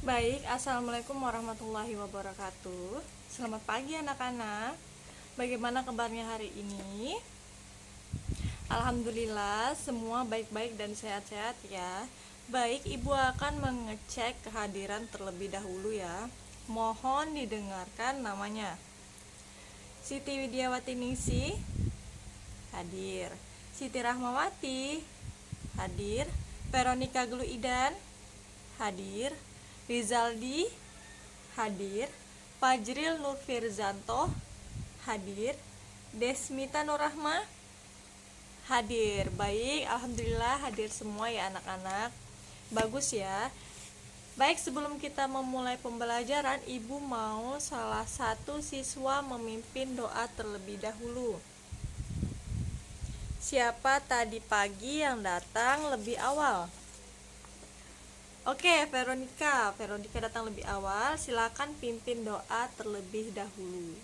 Baik, assalamualaikum warahmatullahi wabarakatuh. Selamat pagi anak-anak. Bagaimana kabarnya hari ini? Alhamdulillah, semua baik-baik dan sehat-sehat ya. Baik, Ibu akan mengecek kehadiran terlebih dahulu ya. Mohon didengarkan namanya. Siti Widiawati Ningsih, hadir. Siti Rahmawati, hadir. Veronica Gluidan, hadir. Rizaldi, hadir. Fajril Nurfirzanto, hadir. Desmita Nurrahma, hadir. Baik, alhamdulillah hadir semua ya anak-anak. Bagus ya. Baik, sebelum kita memulai pembelajaran, Ibu mau salah satu siswa memimpin doa terlebih dahulu. Siapa tadi pagi yang datang lebih awal? Oke, Veronica datang lebih awal. Silakan pimpin doa terlebih dahulu.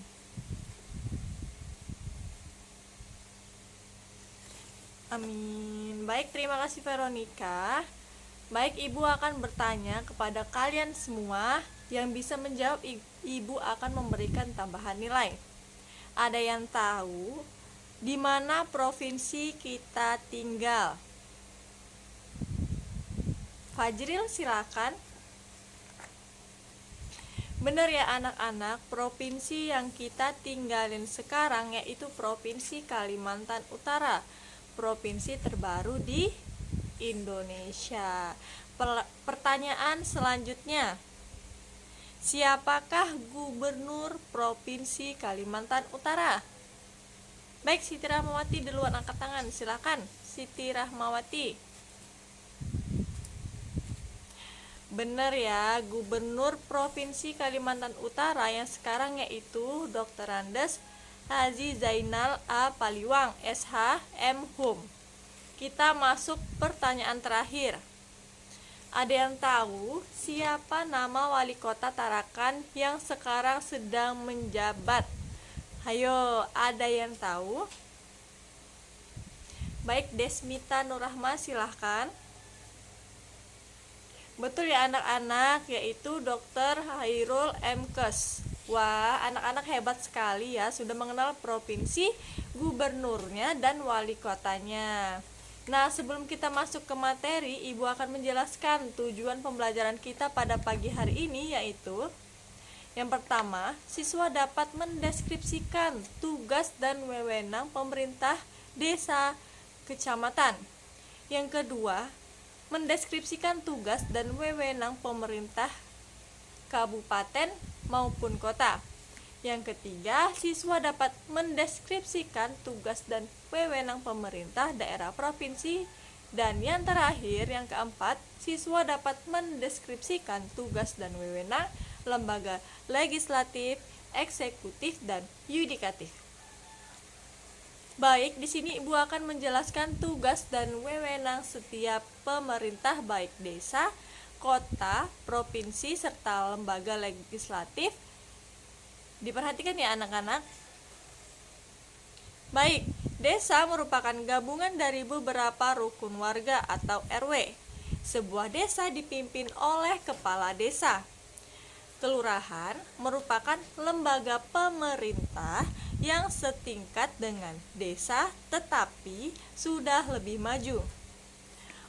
Amin. Baik, terima kasih Veronica. Baik, Ibu akan bertanya kepada kalian semua. Yang bisa menjawab, Ibu akan memberikan tambahan nilai. Ada yang tahu di mana provinsi kita tinggal? Fajril, silakan. Benar ya anak-anak, provinsi yang kita tinggalin sekarang yaitu Provinsi Kalimantan Utara, provinsi terbaru di Indonesia. Pertanyaan selanjutnya, siapakah Gubernur Provinsi Kalimantan Utara? Baik, Siti Rahmawati duluan angkat tangan, silakan Siti Rahmawati. Benar ya, Gubernur Provinsi Kalimantan Utara yang sekarang yaitu Dr. Andes Haji Zainal A. Paliwang, SH, M. Hum. Kita masuk pertanyaan terakhir. Ada yang tahu siapa nama wali kota Tarakan yang sekarang sedang menjabat? Hayo, ada yang tahu? Baik, Desmita Nurrahma, silahkan. Betul ya anak-anak, yaitu Dr. Hairul M. Kes. Wah, anak-anak hebat sekali ya, sudah mengenal provinsi, gubernurnya, dan wali kotanya. Nah, sebelum kita masuk ke materi, Ibu akan menjelaskan tujuan pembelajaran kita pada pagi hari ini, yaitu yang pertama, siswa dapat mendeskripsikan tugas dan wewenang pemerintah desa kecamatan. Yang kedua, mendeskripsikan tugas dan wewenang pemerintah kabupaten maupun kota. Yang ketiga, siswa dapat mendeskripsikan tugas dan wewenang pemerintah daerah provinsi. Dan yang terakhir, yang keempat, siswa dapat mendeskripsikan tugas dan wewenang lembaga legislatif, eksekutif, dan yudikatif. Baik, di sini Ibu akan menjelaskan tugas dan wewenang setiap pemerintah baik desa, kota, provinsi, serta lembaga legislatif. Diperhatikan ya anak-anak. Baik, desa merupakan gabungan dari beberapa rukun warga atau RW. Sebuah desa dipimpin oleh kepala desa. Kelurahan merupakan lembaga pemerintah yang setingkat dengan desa tetapi sudah lebih maju.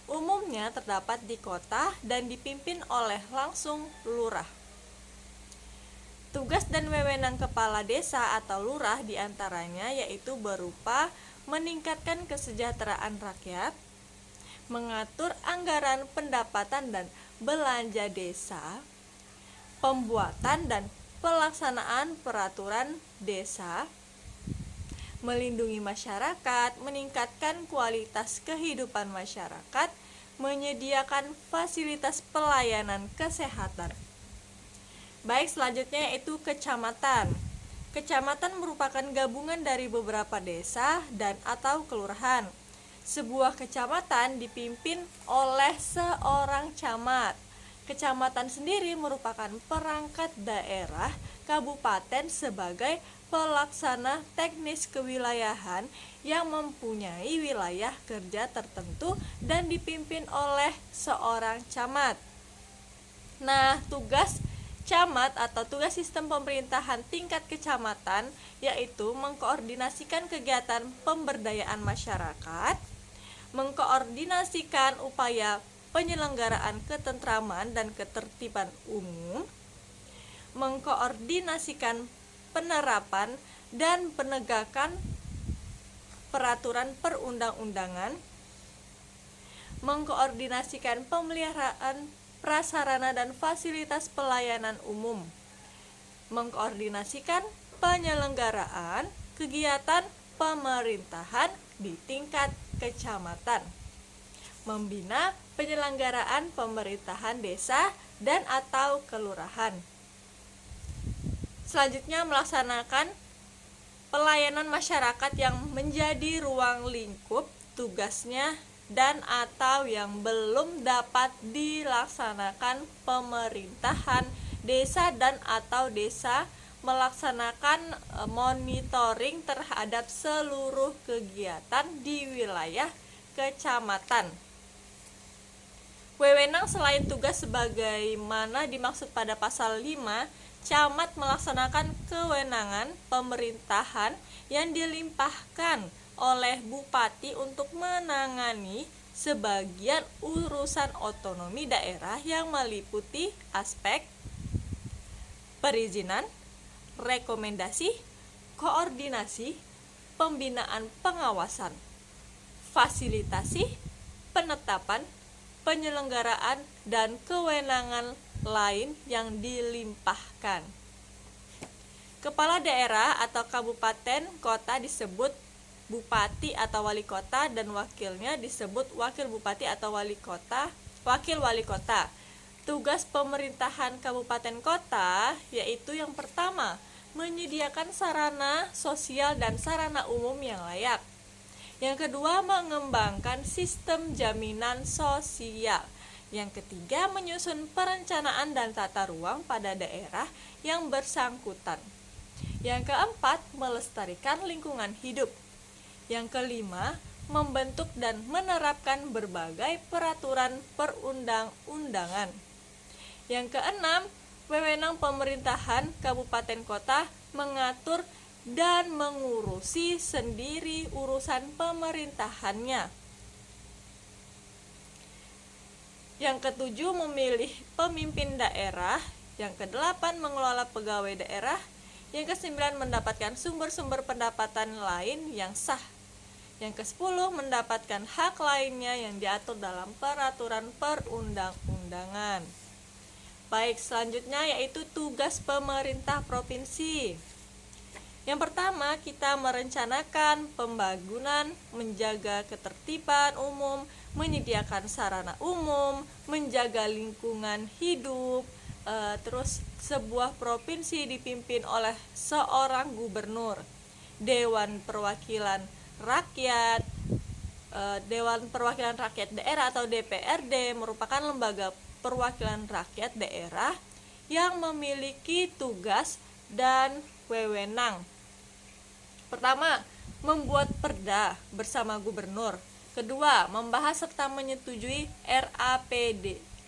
Umumnya terdapat di kota dan dipimpin oleh langsung lurah. Tugas dan wewenang kepala desa atau lurah diantaranya yaitu berupa meningkatkan kesejahteraan rakyat, mengatur anggaran pendapatan dan belanja desa, pembuatan dan pelaksanaan peraturan desa, melindungi masyarakat, meningkatkan kualitas kehidupan masyarakat, menyediakan fasilitas pelayanan kesehatan. Baik, selanjutnya yaitu kecamatan. Kecamatan merupakan gabungan dari beberapa desa dan atau kelurahan. Sebuah kecamatan dipimpin oleh seorang camat. Kecamatan sendiri merupakan perangkat daerah kabupaten sebagai pelaksana teknis kewilayahan yang mempunyai wilayah kerja tertentu dan dipimpin oleh seorang camat. Nah, tugas camat atau tugas sistem pemerintahan tingkat kecamatan yaitu mengkoordinasikan kegiatan pemberdayaan masyarakat, mengkoordinasikan upaya penyelenggaraan ketentraman dan ketertiban umum, mengkoordinasikan penerapan dan penegakan peraturan perundang-undangan, mengkoordinasikan pemeliharaan prasarana dan fasilitas pelayanan umum, mengkoordinasikan penyelenggaraan kegiatan pemerintahan di tingkat kecamatan, membina penyelenggaraan pemerintahan desa dan atau kelurahan. Selanjutnya melaksanakan pelayanan masyarakat yang menjadi ruang lingkup tugasnya dan atau yang belum dapat dilaksanakan pemerintahan desa dan atau desa melaksanakan monitoring terhadap seluruh kegiatan di wilayah kecamatan. Wewenang selain tugas sebagaimana dimaksud pada pasal 5, camat melaksanakan kewenangan pemerintahan yang dilimpahkan oleh bupati untuk menangani sebagian urusan otonomi daerah yang meliputi aspek perizinan, rekomendasi, koordinasi, pembinaan pengawasan, fasilitasi, penetapan, penyelenggaraan, dan kewenangan lain yang dilimpahkan. Kepala daerah atau kabupaten kota disebut bupati atau wali kota dan wakilnya disebut wakil bupati atau wakil wali kota. Tugas pemerintahan kabupaten kota yaitu yang pertama, menyediakan sarana sosial dan sarana umum yang layak. Yang kedua, mengembangkan sistem jaminan sosial. Yang ketiga, menyusun perencanaan dan tata ruang pada daerah yang bersangkutan. Yang keempat, melestarikan lingkungan hidup. Yang kelima, membentuk dan menerapkan berbagai peraturan perundang-undangan. Yang keenam, wewenang pemerintahan kabupaten kota mengatur dan mengurusi sendiri urusan pemerintahannya. Yang ketujuh, memilih pemimpin daerah. Yang kedelapan, mengelola pegawai daerah. Yang kesembilan, mendapatkan sumber-sumber pendapatan lain yang sah. Yang ke-10, mendapatkan hak lainnya yang diatur dalam peraturan perundang-undangan. Baik, selanjutnya yaitu tugas pemerintah provinsi. Yang pertama, kita merencanakan pembangunan, menjaga ketertiban umum, menyediakan sarana umum, menjaga lingkungan hidup. Terus sebuah provinsi dipimpin oleh seorang gubernur, Dewan Perwakilan Rakyat. Dewan Perwakilan Rakyat Daerah atau DPRD merupakan lembaga perwakilan rakyat daerah yang memiliki tugas dan wewenang. Pertama, membuat perda bersama gubernur. Kedua, membahas serta menyetujui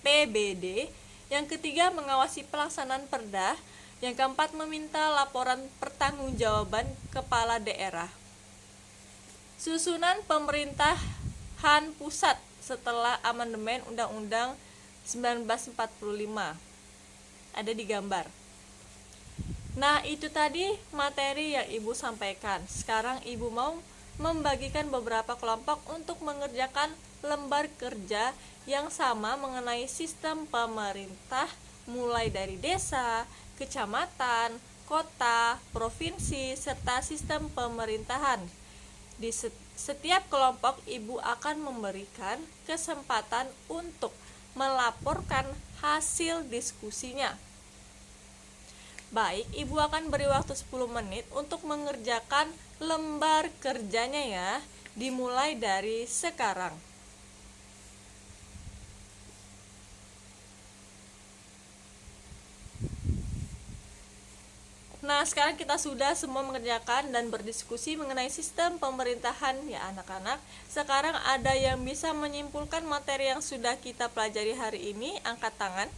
PBD. Yang ketiga, mengawasi pelaksanaan perda. Yang keempat, meminta laporan pertanggungjawaban kepala daerah. Susunan pemerintahan pusat setelah amandemen Undang-Undang 1945 ada di gambar. Nah, itu tadi materi yang Ibu sampaikan. Sekarang Ibu mau membagikan beberapa kelompok untuk mengerjakan lembar kerja yang sama mengenai sistem pemerintah mulai dari desa, kecamatan, kota, provinsi, serta sistem pemerintahan. Di setiap kelompok Ibu akan memberikan kesempatan untuk melaporkan hasil diskusinya. Baik, Ibu akan beri waktu 10 menit untuk mengerjakan lembar kerjanya ya, dimulai dari sekarang. Nah, sekarang kita sudah semua mengerjakan dan berdiskusi mengenai sistem pemerintahan ya anak-anak. Sekarang ada yang bisa menyimpulkan materi yang sudah kita pelajari hari ini? Angkat tangan.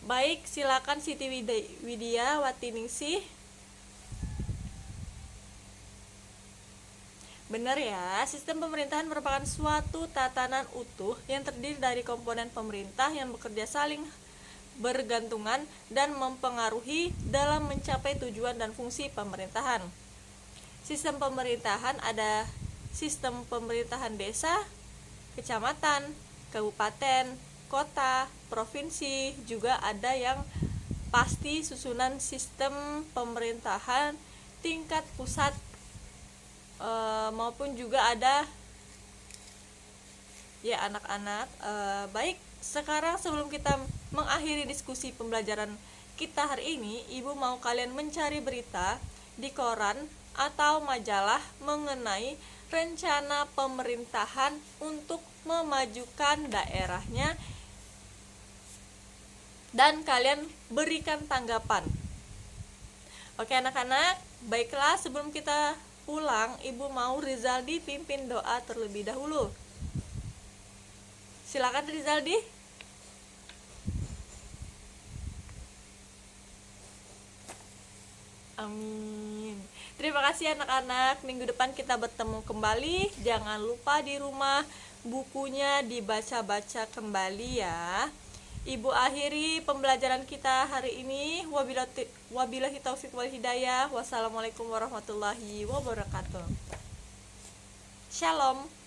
Baik, silakan Siti Widya Watiningsih. Benar ya, sistem pemerintahan merupakan suatu tatanan utuh yang terdiri dari komponen pemerintah yang bekerja saling bergantungan dan mempengaruhi dalam mencapai tujuan dan fungsi pemerintahan. Sistem pemerintahan ada sistem pemerintahan desa, kecamatan, kabupaten, kota, provinsi, juga ada yang pasti susunan sistem pemerintahan tingkat pusat maupun juga ada ya anak-anak. Baik, sekarang sebelum kita mengakhiri diskusi pembelajaran kita hari ini, Ibu mau kalian mencari berita di koran atau majalah mengenai rencana pemerintahan untuk memajukan daerahnya dan kalian berikan tanggapan. Oke anak-anak, baiklah sebelum kita pulang, Ibu mau Rizaldi pimpin doa terlebih dahulu. Silakan Rizaldi. Amin. Terima kasih anak-anak. Minggu depan kita bertemu kembali. Jangan lupa di rumah bukunya dibaca-baca kembali ya. Ibu akhiri pembelajaran kita hari ini. Wabillahi taufik wal hidayah. Wassalamualaikum warahmatullahi wabarakatuh. Shalom.